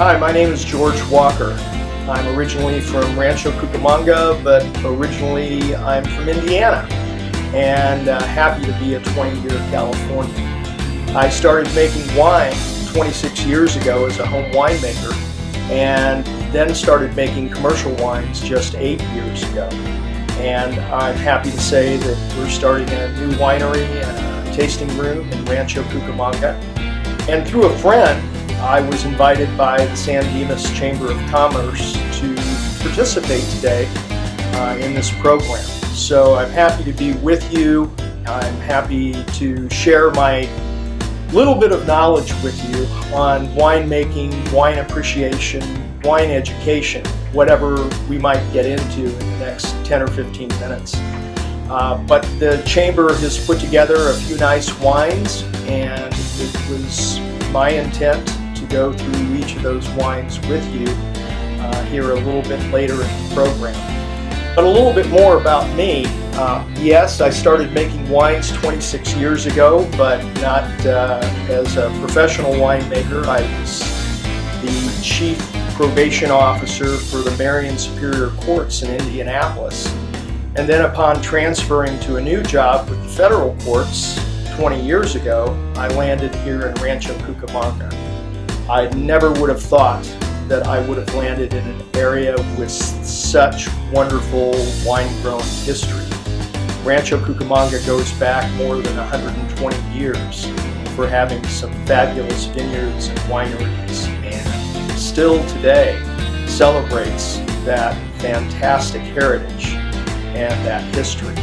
Hi, my name is George Walker. I'm originally from Rancho Cucamonga, but originally I'm from Indiana, and happy to be a 20-year Californian. I started making wine 26 years ago as a home winemaker, and then started making commercial wines just 8 years ago. And I'm happy to say that we're starting a new winery and a tasting room in Rancho Cucamonga. And through a friend, I was invited by the San Dimas Chamber of Commerce to participate today in this program. So I'm happy to be with you. I'm happy to share my little bit of knowledge with you on winemaking, wine appreciation, wine education, whatever we might get into in the next 10 or 15 minutes. But the Chamber has put together a few nice wines, and it was my intent to go through each of those wines with you here a little bit later in the program. But a little bit more about me. Yes, I started making wines 26 years ago, but not as a professional winemaker. I was the chief probation officer for the Marion Superior Courts in Indianapolis. And then upon transferring to a new job with the federal courts 20 years ago, I landed here in Rancho Cucamonga. I never would have thought that I would have landed in an area with such wonderful wine growing history. Rancho Cucamonga goes back more than 120 years for having some fabulous vineyards and wineries, and still today celebrates that fantastic heritage and that history.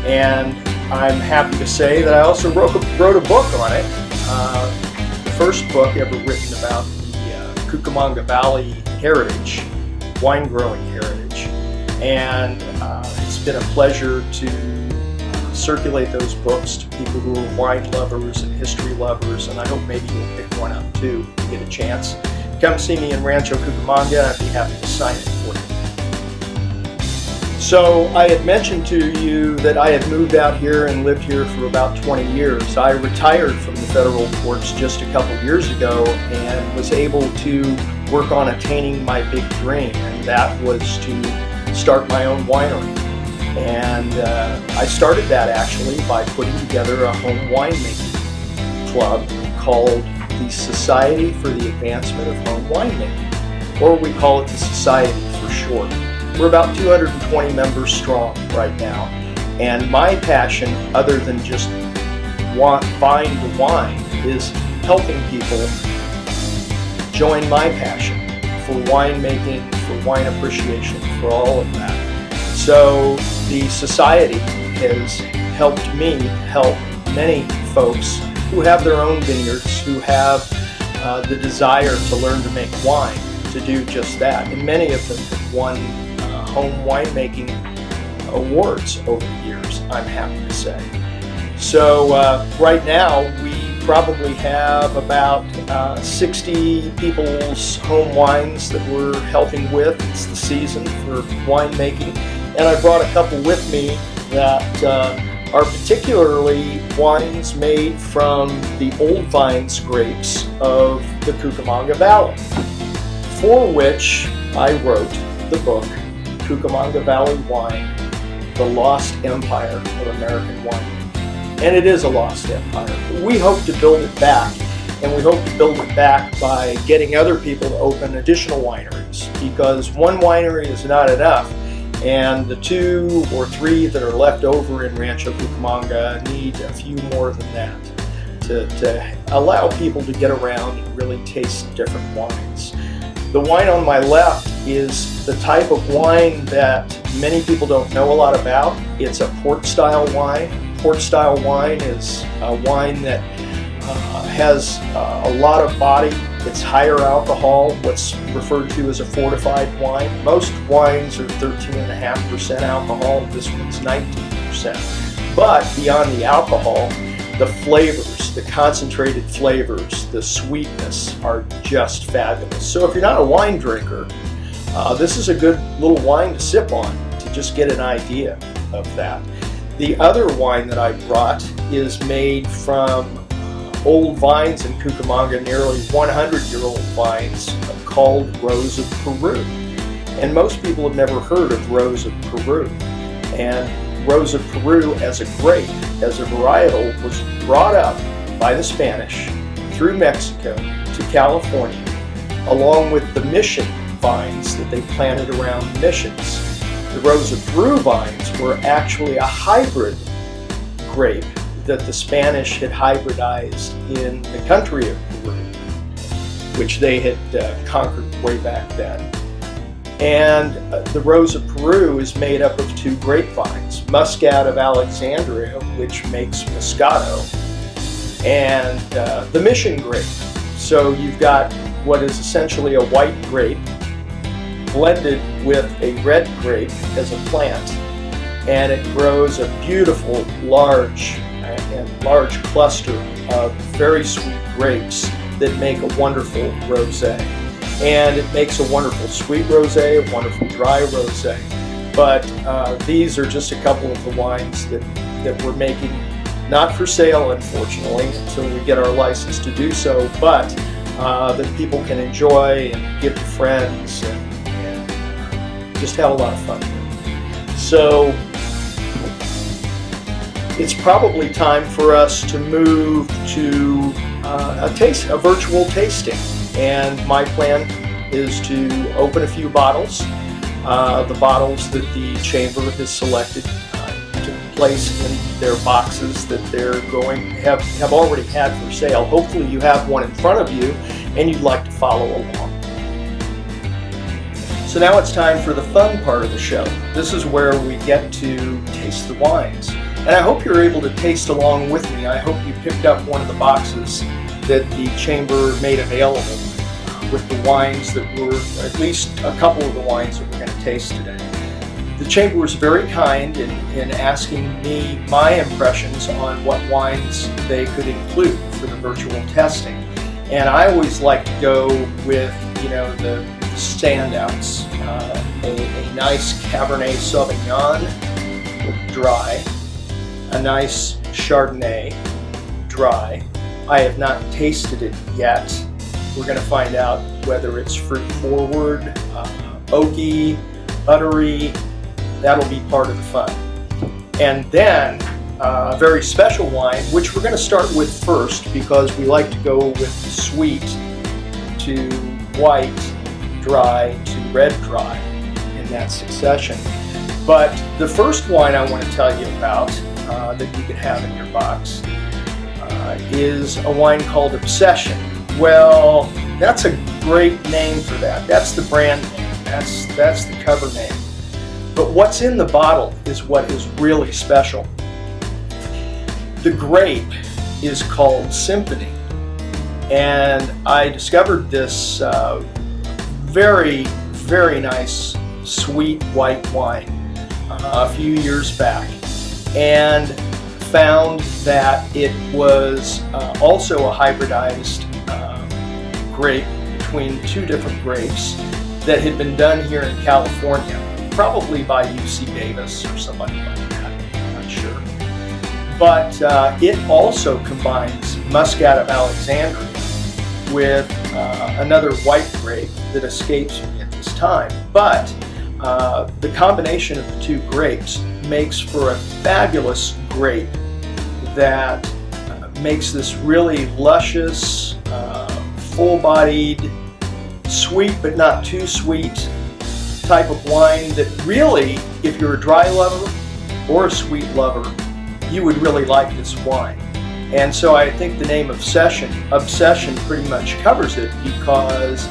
And I'm happy to say that I also wrote a book on it. The first book ever written about the Cucamonga Valley heritage, wine growing heritage. And it's been a pleasure to circulate those books to people who are wine lovers and history lovers, and I hope maybe you'll pick one up too if you get a chance. Come see me in Rancho Cucamonga, I'd be happy to sign it for you. So I had mentioned to you that I had moved out here and lived here for about 20 years. I retired from the federal courts just a couple years ago and was able to work on attaining my big dream, and that was to start my own winery. And I started that actually by putting together a home winemaking club called the Society for the Advancement of Home Winemaking, or we call it the Society for short. We're about 220 members strong right now, and my passion, other than just buying the wine, is helping people join my passion for winemaking, for wine appreciation, for all of that. So the Society has helped me help many folks who have their own vineyards, who have the desire to learn to make wine, to do just that. And many of them have won home winemaking awards over the years, I'm happy to say. So right now we probably have about 60 people's home wines that we're helping with. It's the season for winemaking, and I brought a couple with me that are particularly wines made from the old vine grapes of the Cucamonga Valley, for which I wrote the book Cucamonga Valley Wine, The Lost Empire of American Wine. And it is a lost empire. We hope to build it back, and we hope to build it back by getting other people to open additional wineries, because one winery is not enough, and the 2 or 3 that are left over in Rancho Cucamonga need a few more than that to allow people to get around and really taste different wines. The wine on my left is the type of wine that many people don't know a lot about. It's a port-style wine. Port-style wine is a wine that has a lot of body. It's higher alcohol, what's referred to as a fortified wine. Most wines are 13.5% alcohol. This one's 19%. But beyond the alcohol, the flavors, the concentrated flavors, the sweetness are just fabulous. So if you're not a wine drinker, this is a good little wine to sip on to just get an idea of that. The other wine that I brought is made from old vines in Cucamonga, nearly 100-year-old vines called Rose of Peru. And most people have never heard of Rose of Peru. And Rose of Peru as a grape, as a varietal, was brought up by the Spanish through Mexico to California, along with the mission vines that they planted around the missions. The Rose of Peru vines were actually a hybrid grape that the Spanish had hybridized in the country of Peru, which they had conquered way back then. And the Rose of Peru is made up of two grapevines, Muscat of Alexandria, which makes Moscato, and the Mission grape. So you've got what is essentially a white grape blended with a red grape as a plant, and it grows a beautiful large cluster of very sweet grapes that make a wonderful rosé. And it makes a wonderful sweet rosé, a wonderful dry rosé. But these are just a couple of the wines that we're making, not for sale, unfortunately, until we get our license to do so, but that people can enjoy and give to friends and just have a lot of fun with. So it's probably time for us to move to a virtual tasting. And my plan is to open a few bottles, the bottles that the chamber has selected to place in their boxes that they're have already had for sale. Hopefully you have one in front of you and you'd like to follow along. So now it's time for the fun part of the show. This is where we get to taste the wines. And I hope you're able to taste along with me. I hope you picked up one of the boxes that the chamber made available with the wines that were, at least a couple of the wines that we're going to taste today. The chamber was very kind in asking me my impressions on what wines they could include for the virtual testing. And I always like to go with, the standouts. A nice Cabernet Sauvignon, dry. A nice Chardonnay, dry. I have not tasted it yet. We're going to find out whether it's fruit forward, oaky, buttery. That'll be part of the fun. And then a very special wine, which we're going to start with first because we like to go with sweet to white, dry to red dry in that succession. But the first wine I want to tell you about that you can have in your box is a wine called Obsession. Well, that's a great name for that. That's the brand name. That's the cover name. But what's in the bottle is what is really special. The grape is called Symphony. And I discovered this very, very nice sweet white wine a few years back, and found that it was also a hybridized grape between two different grapes that had been done here in California, probably by UC Davis or somebody like that, I'm not sure. But it also combines Muscat of Alexandria with another white grape that escapes me at this time. But the combination of the two grapes makes for a fabulous grape that makes this really luscious, full-bodied, sweet but not too sweet type of wine that really, if you're a dry lover or a sweet lover, you would really like this wine. And so I think the name Obsession pretty much covers it, because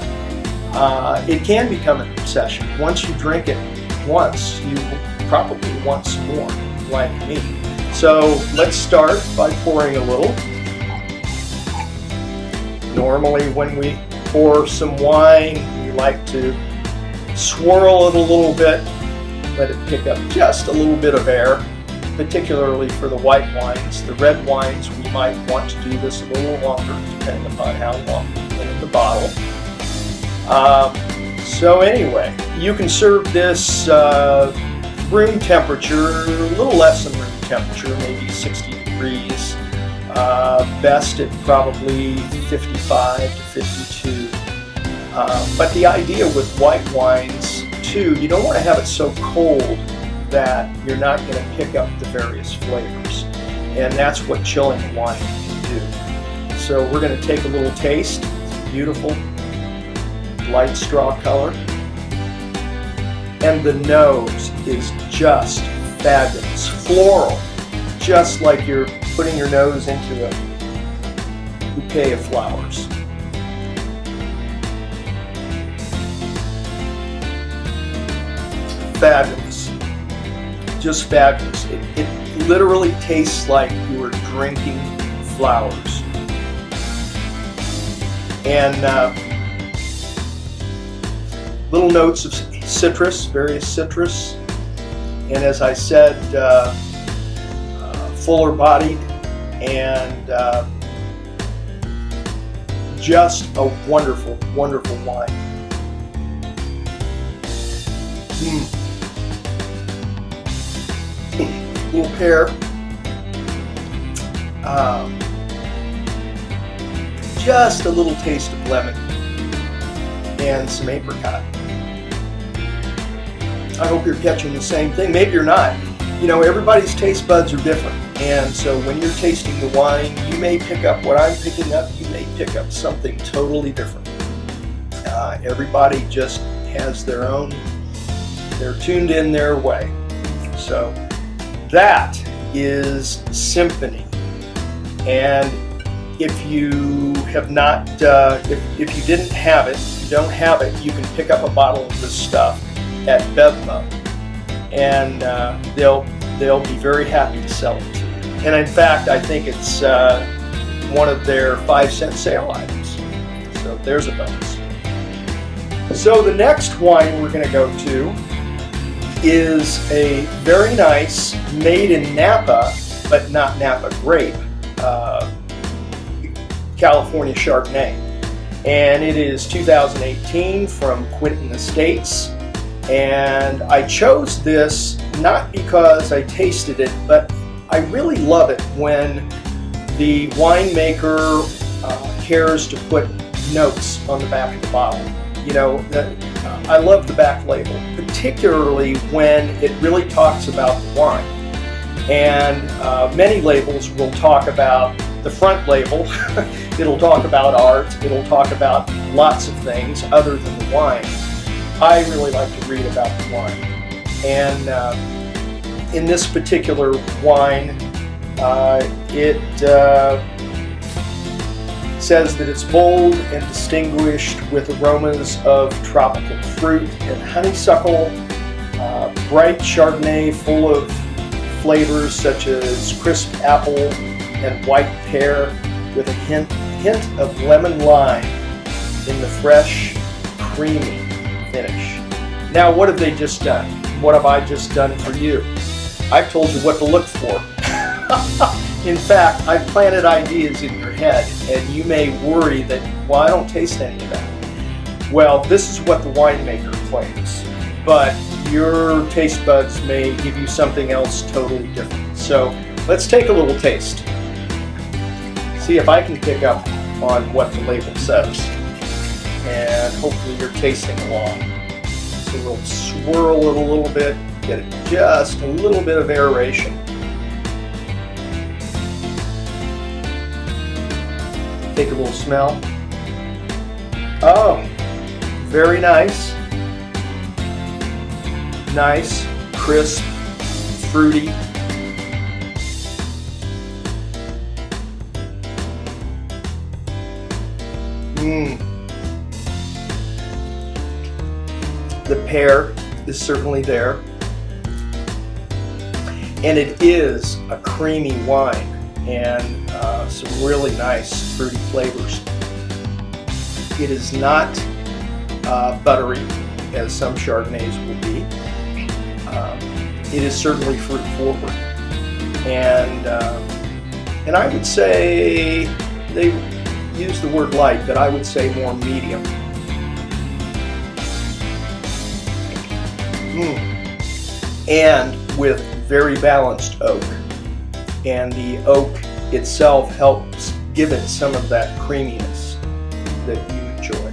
it can become an obsession. Once you drink it once, you probably want some more, like me. So let's start by pouring a little. Normally when we pour some wine, we like to swirl it a little bit, let it pick up just a little bit of air, particularly for the white wines. The red wines, we might want to do this a little longer, depending upon how long it's been in the bottle. So anyway, you can serve this room temperature, a little less than room temperature, maybe 60 degrees. Best at probably 55 to 52. But the idea with white wines too, you don't want to have it so cold that you're not going to pick up the various flavors. And that's what chilling the wine can do. So we're going to take a little taste. It's beautiful, light straw color. And the nose is just fabulous. Floral, just like you're putting your nose into a bouquet of flowers. Fabulous. Just fabulous. It literally tastes like you were drinking flowers. And little notes of citrus, various citrus. And as I said, fuller bodied and just a wonderful, wonderful wine. Little pear, just a little taste of lemon and some apricot. I hope you're catching the same thing. Maybe you're not. You know, everybody's taste buds are different, and so when you're tasting the wine, you may pick up what I'm picking up, you may pick up something totally different. Everybody just has their own, they're tuned in their way. So that is Symphony. And if you have not, if you didn't have it, you don't have it, you can pick up a bottle of this stuff at Bevmo, and they'll be very happy to sell it to you. And in fact, I think it's one of their 5-cent sale items. So there's a bonus. So the next wine we're going to go to is a very nice, made in Napa, but not Napa grape, California Chardonnay. And it is 2018 from Quinton Estates. And I chose this not because I tasted it, but I really love it when the winemaker cares to put notes on the back of the bottle. You know, I love the back label, particularly when it really talks about the wine. And many labels will talk about the front label. It'll talk about art. It'll talk about lots of things other than the wine. I really like to read about the wine. And in this particular wine, it says that it's bold and distinguished with aromas of tropical fruit and honeysuckle, bright Chardonnay full of flavors such as crisp apple and white pear with a hint of lemon lime in the fresh, creamy finish. Now, what have they just done? What have I just done for you? I've told you what to look for. In fact, I've planted ideas in your head, and you may worry that, well, I don't taste any of that. Well, this is what the winemaker claims, but your taste buds may give you something else totally different. So let's take a little taste. See if I can pick up on what the label says, and hopefully you're tasting along. So we'll swirl it a little bit, get it just a little bit of aeration. Take a little smell. Oh, very nice. Nice, crisp, fruity. The pear is certainly there. And it is a creamy wine and some really nice fruity flavors. It is not buttery as some Chardonnays will be. It is certainly fruit forward, and I would say they use the word light, but I would say more medium. And with very balanced oak, and the oak itself helps give it some of that creaminess that you enjoy.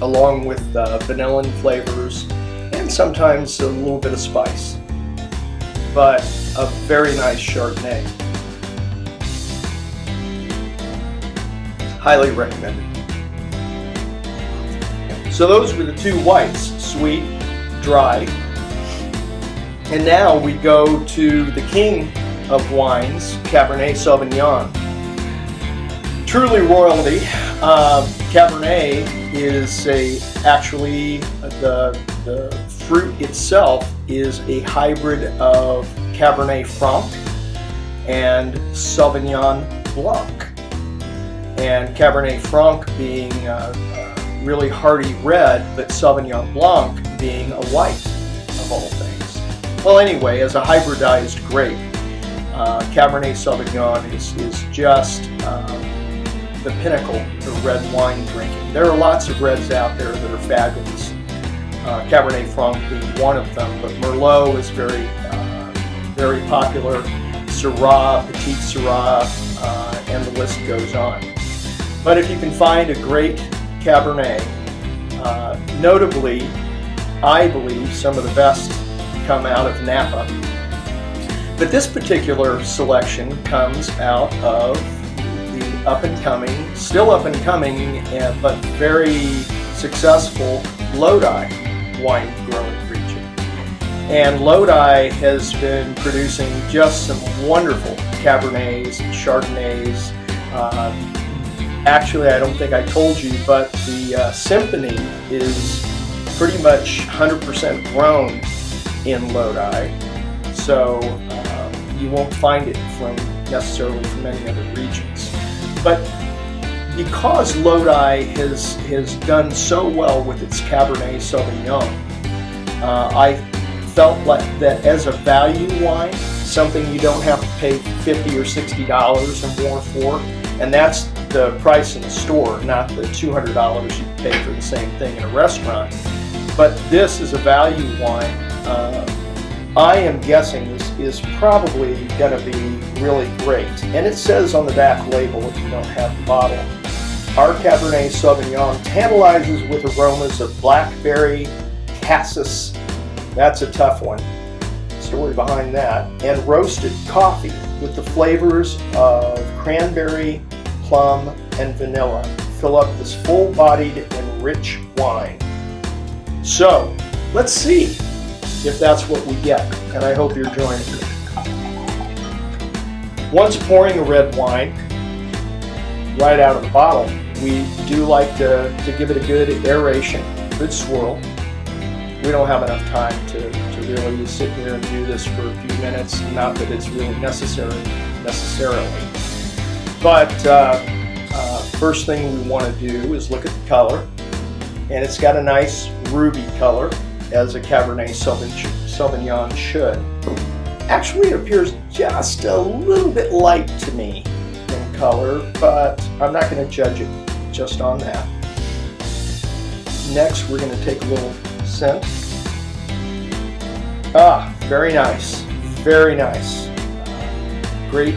along with vanillin flavors and sometimes a little bit of spice. But a very nice Chardonnay. Highly recommended. So those were the two whites, sweet, dry. And now we go to the king of wines, Cabernet Sauvignon. Truly royalty. Cabernet is actually the fruit itself is a hybrid of Cabernet Franc and Sauvignon Blanc. And Cabernet Franc being really hearty red, but Sauvignon Blanc being a white of all things. Well, anyway, as a hybridized grape, Cabernet Sauvignon is just the pinnacle of red wine drinking. There are lots of reds out there that are fabulous. Cabernet Franc being one of them, but Merlot is very popular. Syrah, Petit Syrah, and the list goes on. But if you can find a great Cabernet, notably, I believe some of the best come out of Napa. But this particular selection comes out of the still up and coming, but very successful Lodi wine growing region. And Lodi has been producing just some wonderful Cabernets and Chardonnays. Actually, I don't think I told you, but the Symphony is pretty much 100% grown in Lodi, so you won't find it necessarily from any other regions. But because Lodi has done so well with its Cabernet Sauvignon, I felt like that as a value wine, something you don't have to pay $50 or $60 or more for, and that's the price in the store, not the $200 you pay for the same thing in a restaurant. But this is a value wine. I am guessing is probably going to be really great. And it says on the back label, if you don't have the bottle, our Cabernet Sauvignon tantalizes with aromas of blackberry, cassis, that's a tough one, story behind that, and roasted coffee with the flavors of cranberry, plum, and vanilla. Fill up this full-bodied and rich wine. So, let's see if that's what we get, and I hope you're joining me. Once pouring a red wine right out of the bottle, we do like to give it a good aeration, good swirl. We don't have enough time to really sit here and do this for a few minutes, not that it's really necessarily. But first thing we want to do is look at the color, and it's got a nice ruby color, as a Cabernet Sauvignon should. Actually, it appears just a little bit light to me in color, but I'm not going to judge it just on that. Next, we're going to take a little scent. Very nice, very nice. Great.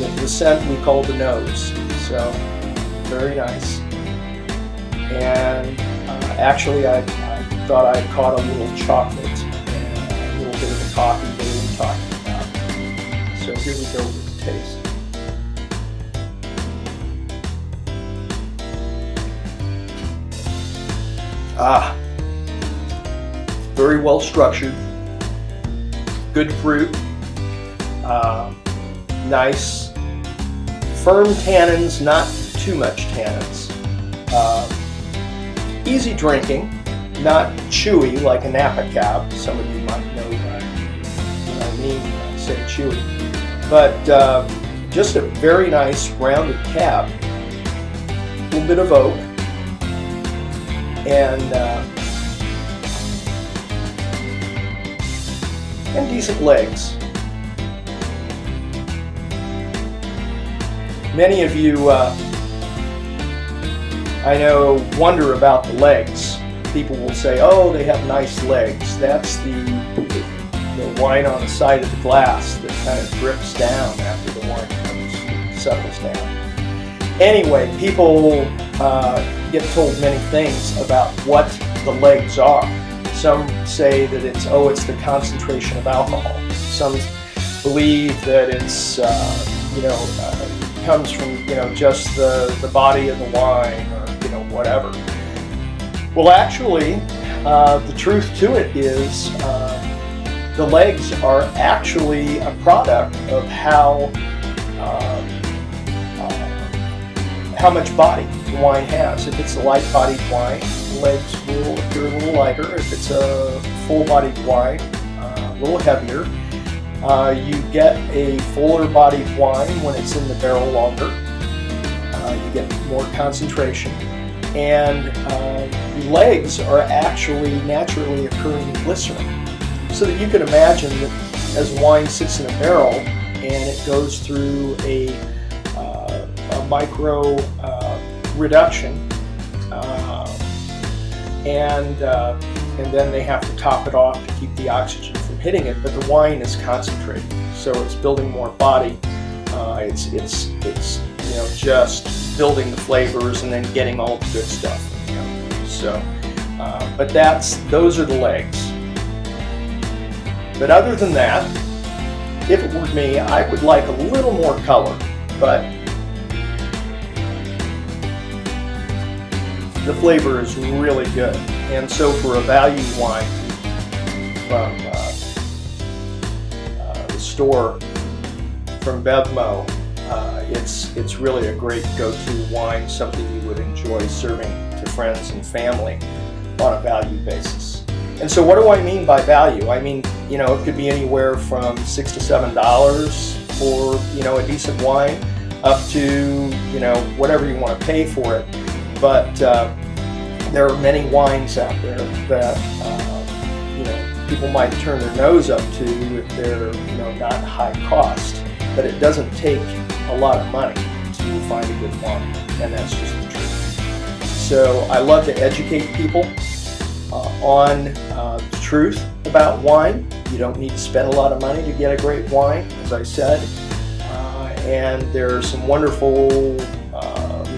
The scent we call the nose, so very nice. And actually, I thought I caught a little chocolate and a little bit of the coffee that we were talking about. So here we go with the taste. Very well structured, good fruit, nice, firm tannins, not too much tannins, easy drinking, not chewy like a Napa Cab. Some of you might know what I mean when I say chewy, but just a very nice rounded cab, a little bit of oak, and decent legs. Many of you, I know, wonder about the legs. People will say, oh, they have nice legs. That's the wine on the side of the glass that kind of drips down after the wine settles down. Anyway, people get told many things about what the legs are. Some say that it's the concentration of alcohol. Some believe that it's comes from just the body of the wine, or whatever. Well, actually, the truth to it is the legs are actually a product of how much body the wine has. If it's a light-bodied wine, the legs will appear a little lighter. If it's a full-bodied wine, a little heavier. You get a fuller-bodied wine when it's in the barrel longer. You get more concentration. And the legs are actually naturally occurring glycerin. So that you can imagine that as wine sits in a barrel and it goes through a micro reduction, and then they have to top it off to keep the oxygen from hitting it. But the wine is concentrated, so it's building more body. It's just building the flavors and then getting all the good stuff. So, but those are the legs. But other than that, if it were me, I would like a little more color, but the flavor is really good. And so for a value wine from the store, from Bevmo, it's really a great go-to wine, something you would enjoy serving to friends and family on a value basis. And so what do I mean by value? I mean, it could be anywhere from $6 to $7 for, a decent wine, up to, whatever you want to pay for it. But there are many wines out there that, people might turn their nose up to if they're, not high cost. But it doesn't take a lot of money to find a good wine, and that's just the truth. So I love to educate people on the truth about wine. You don't need to spend a lot of money to get a great wine, as I said. And there are some wonderful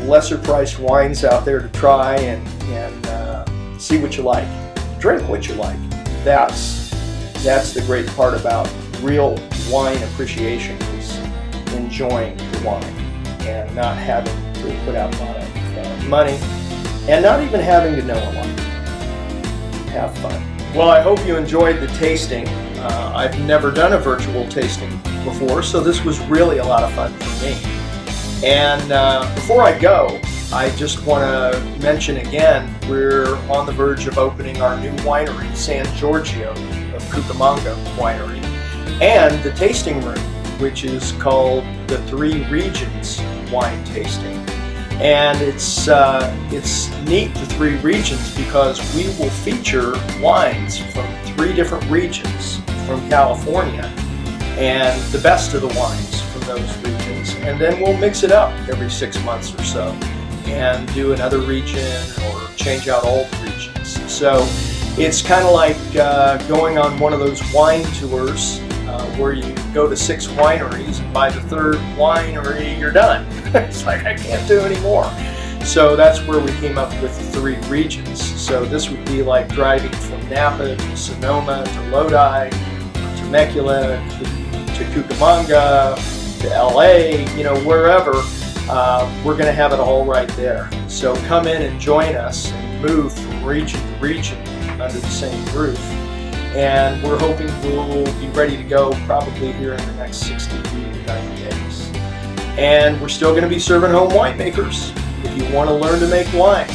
lesser priced wines out there to try and see what you like. Drink what you like. That's the great part about real wine appreciation, is enjoying the wine and not having to put out a lot of money, and not even having to know a lot. Have fun. Well, I hope you enjoyed the tasting. I've never done a virtual tasting before, so this was really a lot of fun for me. And before I go, I just want to mention again, we're on the verge of opening our new winery, San Giorgio of Cucamonga Winery, and the tasting room, which is called the Three Regions Wine Tasting. And it's neat, the three regions, because we will feature wines from 3 different regions from California, and the best of the wines from those regions. And then we'll mix it up every 6 months or so and do another region, or change out all the regions. So it's kind of like going on one of those wine tours where you go to 6 wineries, and by the 3rd winery you're done. It's like, I can't do any more. So that's where we came up with the 3 regions. So this would be like driving from Napa to Sonoma to Lodi, to Temecula, to Cucamonga, to LA, wherever. We're going to have it all right there. So come in and join us and move from region to region under the same roof. And we're hoping we'll be ready to go probably here in the next 60 to 90 days. And we're still going to be serving home winemakers. If you want to learn to make wine,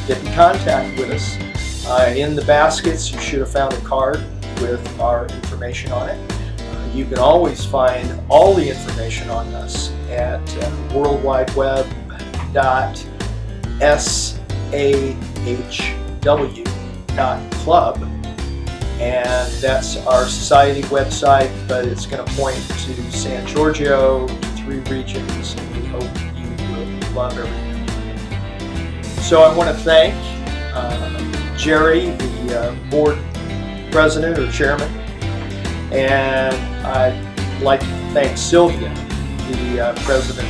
get in contact with us. In the baskets, you should have found a card with our information on it. You can always find all the information on us at worldwideweb.sahw.club. And that's our society website, but it's going to point to San Giorgio, to 3 regions, and we hope you will love everything. So I want to thank Jerry, the board president or chairman, and I'd like to thank Sylvia, the president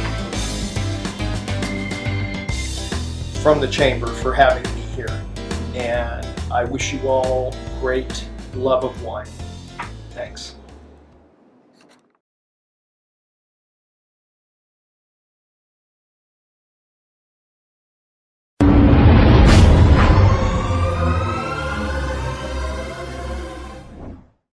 from the Chamber for having me here. And I wish you all great love of wine. Thanks.